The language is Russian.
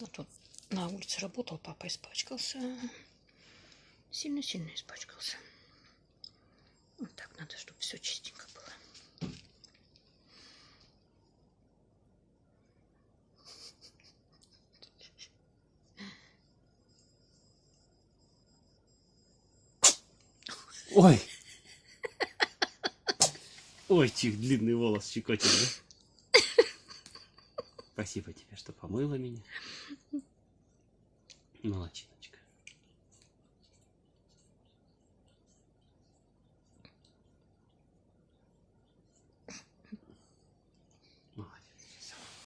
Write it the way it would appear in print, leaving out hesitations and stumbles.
Вот он на улице работал, папа испачкался. Сильно-сильно испачкался. Вот так надо, чтобы все чистенько было. Ой! Ой, чих, длинный волос щекотит, да? Спасибо тебе, что помыла меня. Молодчиночка.